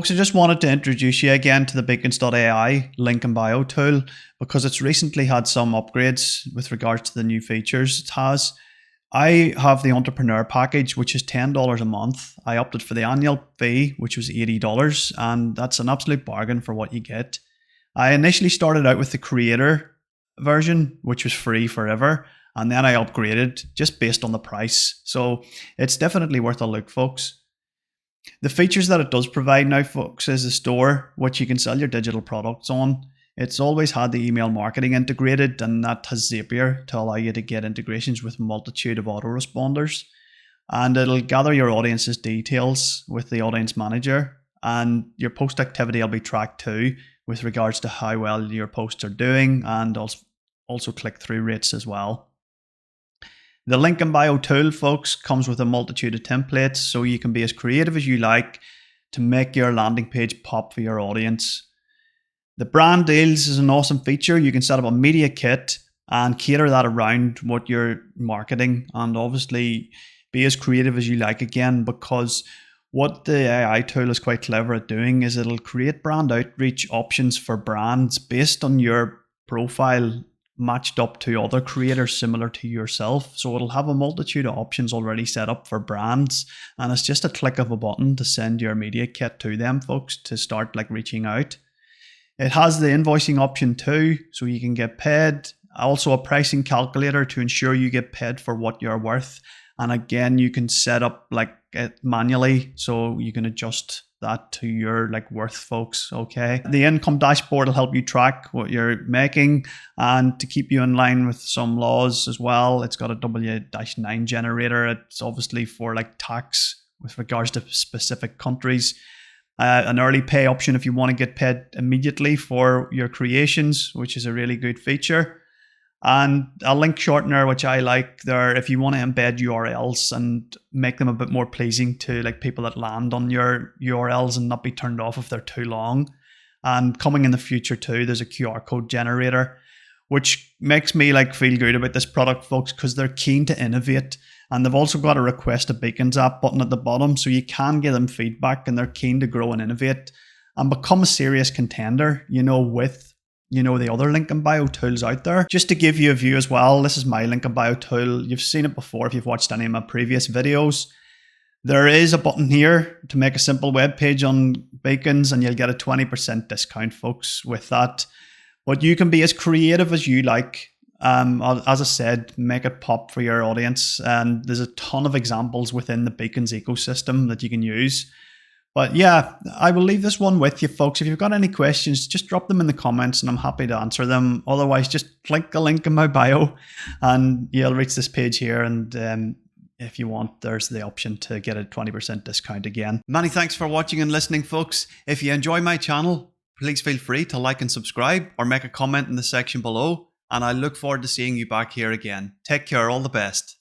Folks, I just wanted to introduce you again to the Beacons.ai link in bio tool because it's recently had some upgrades with regards to the new features it has. I have the entrepreneur package, which is $10 a month. I opted for the annual fee, which was $80, and that's an absolute bargain for what you get. I initially started out with the creator version, which was free forever, and then I upgraded just based on the price. So it's definitely worth a look, folks. The features that it does provide now, folks, is a store which you can sell your digital products on. It's always had the email marketing integrated, and that has Zapier to allow you to get integrations with a multitude of autoresponders. And it'll gather your audience's details with the audience manager, and your post activity will be tracked too with regards to how well your posts are doing, and also click-through rates as well. The link in bio tool, folks, comes with a multitude of templates, so you can be as creative as you like to make your landing page pop for your audience. The brand deals is an awesome feature. You can set up a media kit and cater that around what you're marketing, and obviously be as creative as you like again, because what the AI tool is quite clever at doing is it'll create brand outreach options for brands based on your profile matched up to other creators similar to yourself. So it'll have a multitude of options already set up for brands, and it's just a click of a button to send your media kit to them, folks, to start reaching out. It has the invoicing option too, so you can get paid. Also a pricing calculator to ensure you get paid for what you're worth. And again, you can set up it manually, so you can adjust that to your worth, folks. Okay. The income dashboard will help you track what you're making and to keep you in line with some laws as well. It's got a W-9 generator. It's obviously for tax with regards to specific countries. An early pay option if you want to get paid immediately for your creations, which is a really good feature. And a link shortener, which I like there, if you want to embed URLs and make them a bit more pleasing to people that land on your URLs and not be turned off if they're too long. And coming in the future too, there's a QR code generator, which makes me feel good about this product, folks, because they're keen to innovate. And they've also got a request a Beacons app button at the bottom, so you can give them feedback, and they're keen to grow and innovate and become a serious contender, with the other link in bio tools out there. Just to give you a view as well, this is my link in bio tool. You've seen it before if you've watched any of my previous videos. There is a button here to make a simple web page on Beacons, and you'll get a 20% discount, folks, with that. But you can be as creative as you like. As I said, make it pop for your audience. And there's a ton of examples within the Beacons ecosystem that you can use. But yeah, I will leave this one with you, folks. If you've got any questions, just drop them in the comments and I'm happy to answer them. Otherwise, just click the link in my bio and you'll reach this page here. And if you want, there's the option to get a 20% discount again. Many thanks for watching and listening, folks. If you enjoy my channel, please feel free to like and subscribe or make a comment in the section below. And I look forward to seeing you back here again. Take care, all the best.